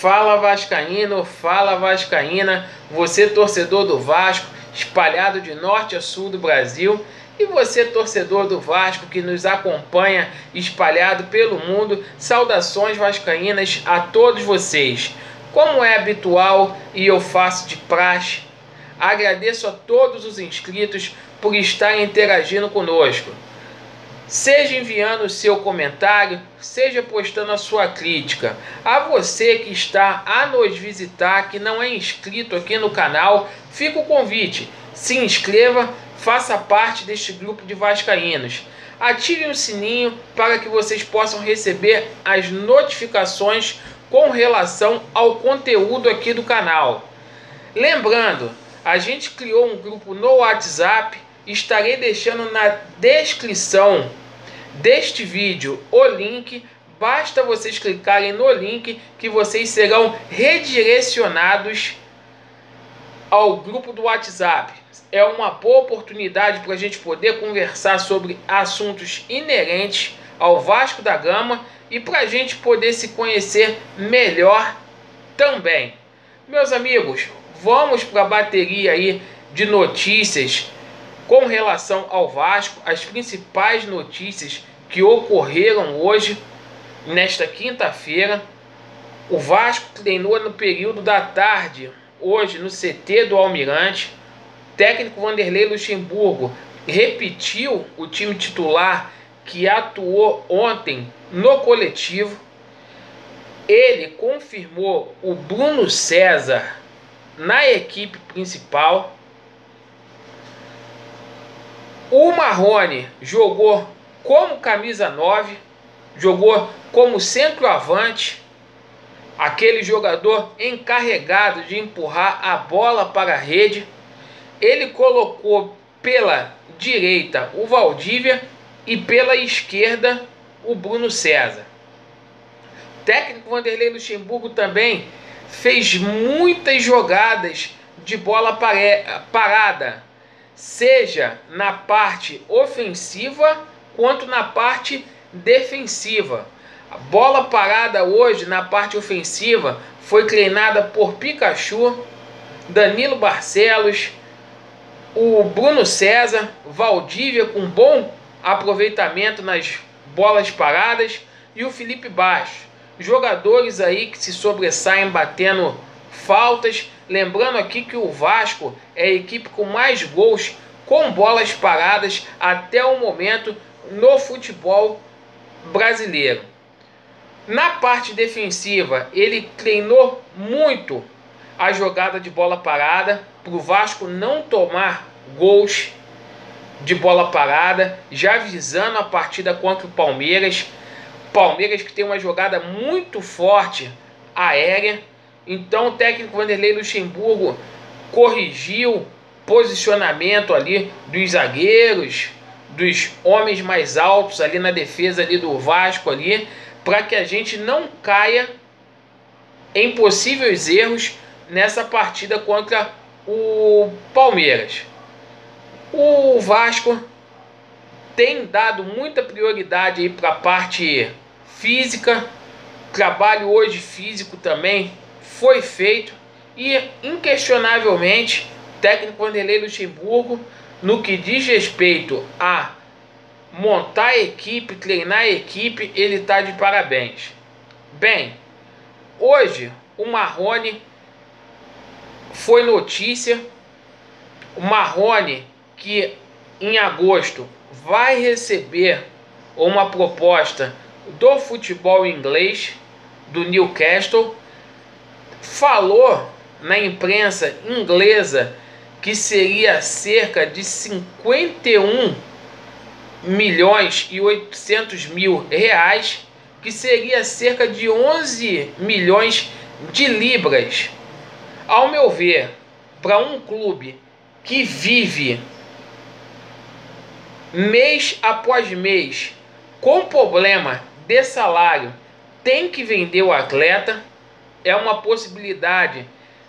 Fala vascaíno, fala vascaína, você torcedor do Vasco, espalhado de norte a sul do Brasil, e você torcedor do Vasco que nos acompanha espalhado pelo mundo, saudações vascaínas a todos vocês. Como é habitual e eu faço de praxe, agradeço a todos os inscritos por estarem interagindo conosco. Seja enviando o seu comentário, seja postando a sua crítica. A você que está a nos visitar, que não é inscrito aqui no canal, fica o convite. Se inscreva, faça parte deste grupo de vascaínos. Ativem o sininho para que vocês possam receber as notificações com relação ao conteúdo aqui do canal. Lembrando, a gente criou um grupo no WhatsApp, estarei deixando na descrição deste vídeo o link, basta vocês clicarem no link que vocês serão redirecionados ao grupo do WhatsApp. É uma boa oportunidade para a gente poder conversar sobre assuntos inerentes ao Vasco da Gama e para a gente poder se conhecer melhor também. Meus amigos, vamos para a bateria aí de notícias com relação ao Vasco, as principais notícias que ocorreram hoje, nesta quinta-feira. O Vasco treinou no período da tarde, hoje no CT do Almirante. O técnico Vanderlei Luxemburgo repetiu o time titular que atuou ontem no coletivo. Ele confirmou o Bruno César na equipe principal. O Marrone jogou como camisa 9, jogou como centroavante, aquele jogador encarregado de empurrar a bola para a rede. Ele colocou pela direita o Valdívia e pela esquerda o Bruno César. O técnico Vanderlei Luxemburgo também fez muitas jogadas de bola parada, seja na parte ofensiva quanto na parte defensiva. A bola parada hoje na parte ofensiva foi treinada por Pikachu, Danilo Barcelos, o Bruno César, Valdívia com bom aproveitamento nas bolas paradas e o Felipe Baixo. Jogadores aí que se sobressaem batendo faltas. Lembrando aqui que o Vasco é a equipe com mais gols com bolas paradas até o momento no futebol brasileiro. Na parte defensiva, ele treinou muito a jogada de bola parada para o Vasco não tomar gols de bola parada, já visando a partida contra o Palmeiras. Palmeiras que tem uma jogada muito forte aérea. Então o técnico Vanderlei Luxemburgo corrigiu posicionamento ali dos zagueiros, dos homens mais altos ali na defesa ali do Vasco ali, para que a gente não caia em possíveis erros nessa partida contra o Palmeiras. O Vasco tem dado muita prioridade aí para a parte física. Trabalho hoje físico também foi feito e inquestionavelmente o técnico Vanderlei Luxemburgo, no que diz respeito a montar a equipe, treinar a equipe, ele está de parabéns. Bem, hoje o Marrone foi notícia. O Marrone que em agosto vai receber uma proposta do futebol inglês, do Newcastle, falou na imprensa inglesa que seria cerca de 51 milhões e 800 mil reais, que seria cerca de 11 milhões de libras. Ao meu ver, para um clube que vive mês após mês com problema de salário, tem que vender o atleta. É uma possibilidade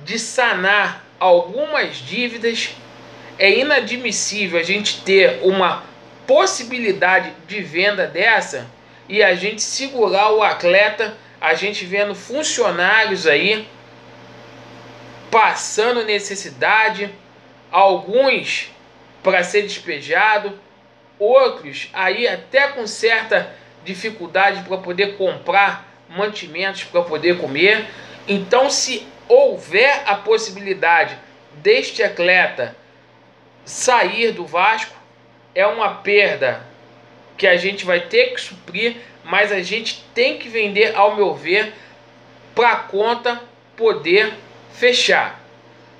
de sanar algumas dívidas. É inadmissível a gente ter uma possibilidade de venda dessa e a gente segurar o atleta a gente vendo funcionários aí passando necessidade, alguns para ser despejado, outros aí até com certa dificuldade para poder comprar mantimentos para poder comer. Então, se houver a possibilidade deste atleta sair do Vasco, é uma perda que a gente vai ter que suprir, mas a gente tem que vender, ao meu ver, para a conta poder fechar.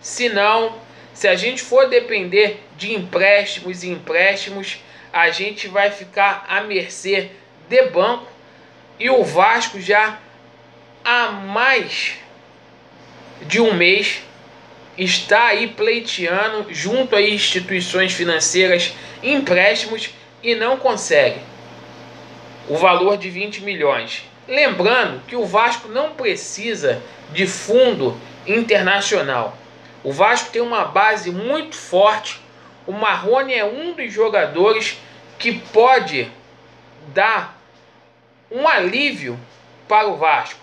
Senão, se a gente for depender de empréstimos e empréstimos, a gente vai ficar à mercê de banco, e o Vasco já há mais de um mês está aí pleiteando junto a instituições financeiras empréstimos e não consegue o valor de 20 milhões. Lembrando que o Vasco não precisa de fundo internacional. O Vasco tem uma base muito forte. O Marrone é um dos jogadores que pode dar um alívio para o Vasco.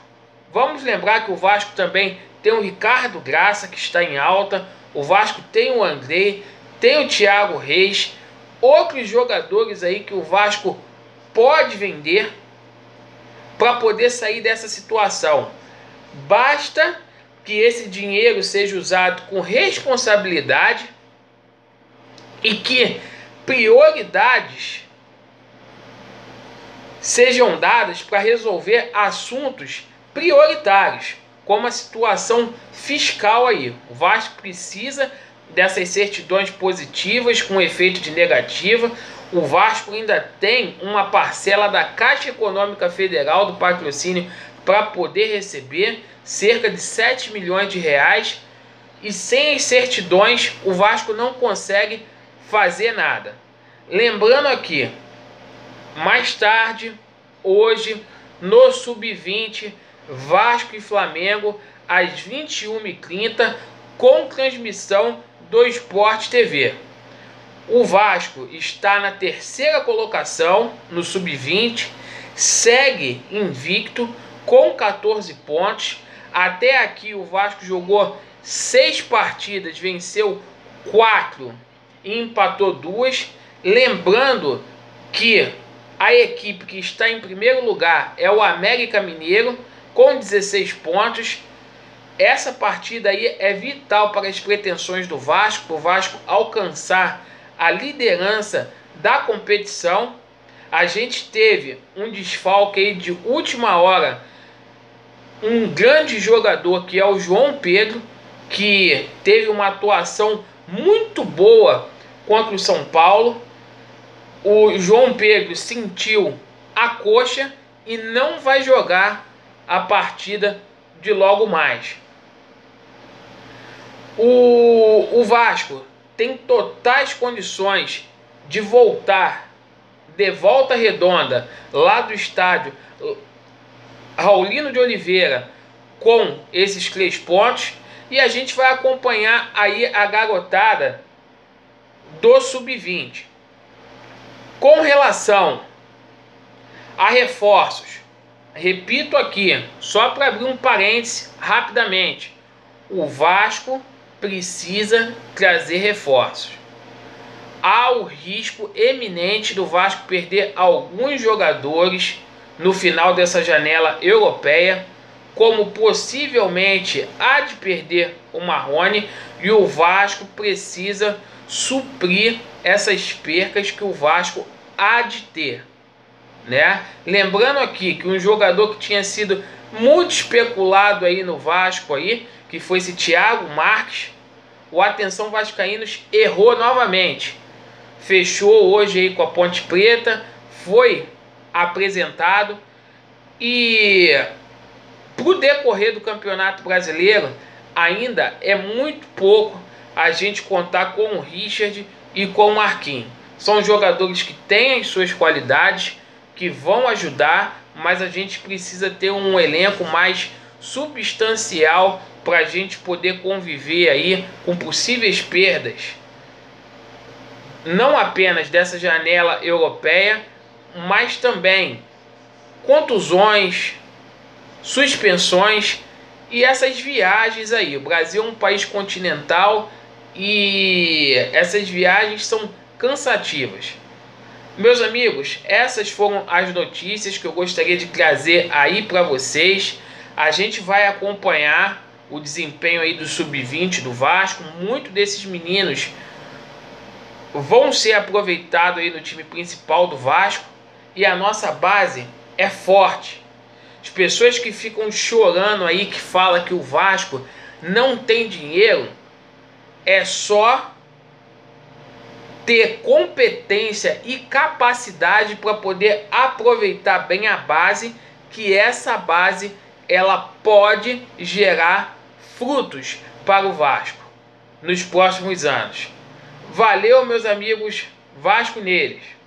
Vamos lembrar que o Vasco também tem o Ricardo Graça, que está em alta. O Vasco tem o Andrei, tem o Thiago Reis, outros jogadores aí que o Vasco pode vender para poder sair dessa situação. Basta que esse dinheiro seja usado com responsabilidade e que prioridades sejam dadas para resolver assuntos prioritários, como a situação fiscal aí. O Vasco precisa dessas certidões positivas com efeito de negativa. O Vasco ainda tem uma parcela da Caixa Econômica Federal do patrocínio para poder receber cerca de 7 milhões de reais, e sem as certidões o Vasco não consegue fazer nada. Lembrando aqui, mais tarde, hoje, no Sub-20, Vasco e Flamengo, às 21h30, com transmissão do Sport TV. O Vasco está na terceira colocação no Sub-20, segue invicto com 14 pontos. Até aqui o Vasco jogou 6 partidas, venceu 4 e empatou 2. Lembrando que a equipe que está em primeiro lugar é o América Mineiro, com 16 pontos. Essa partida aí é vital para as pretensões do Vasco, para o Vasco alcançar a liderança da competição. A gente teve um desfalque aí de última hora, um grande jogador que é o João Pedro, que teve uma atuação muito boa contra o São Paulo. O João Pedro sentiu a coxa e não vai jogar a partida de logo mais. O Vasco tem totais condições de voltar de Volta Redonda, lá do estádio Raulino de Oliveira, com esses 3 pontos, e a gente vai acompanhar aí a garotada do Sub-20. Com relação a reforços, repito aqui, só para abrir um parêntese rapidamente, o Vasco precisa trazer reforços. Há o risco eminente do Vasco perder alguns jogadores no final dessa janela europeia, como possivelmente há de perder o Marrone, e o Vasco precisa suprir essas percas que o Vasco há de ter, né? Lembrando aqui que um jogador que tinha sido muito especulado aí no Vasco aí, que foi esse Thiago Marques, o Atenção Vascaínos errou novamente. Fechou hoje aí com a Ponte Preta, foi apresentado, e pro decorrer do Campeonato Brasileiro ainda é muito pouco a gente contar com o Richard e com o Marquinhos. São jogadores que têm as suas qualidades, que vão ajudar, mas a gente precisa ter um elenco mais substancial para a gente poder conviver aí com possíveis perdas, não apenas dessa janela europeia, mas também contusões, suspensões e essas viagens aí. O Brasil é um país continental e essas viagens são cansativas. Meus amigos, essas foram as notícias que eu gostaria de trazer aí para vocês. A gente vai acompanhar o desempenho aí do Sub-20 do Vasco. Muitos desses meninos vão ser aproveitados aí no time principal do Vasco. E a nossa base é forte. As pessoas que ficam chorando aí, que falam que o Vasco não tem dinheiro, é só ter competência e capacidade para poder aproveitar bem a base, que essa base ela pode gerar frutos para o Vasco nos próximos anos. Valeu, meus amigos, Vasco neles!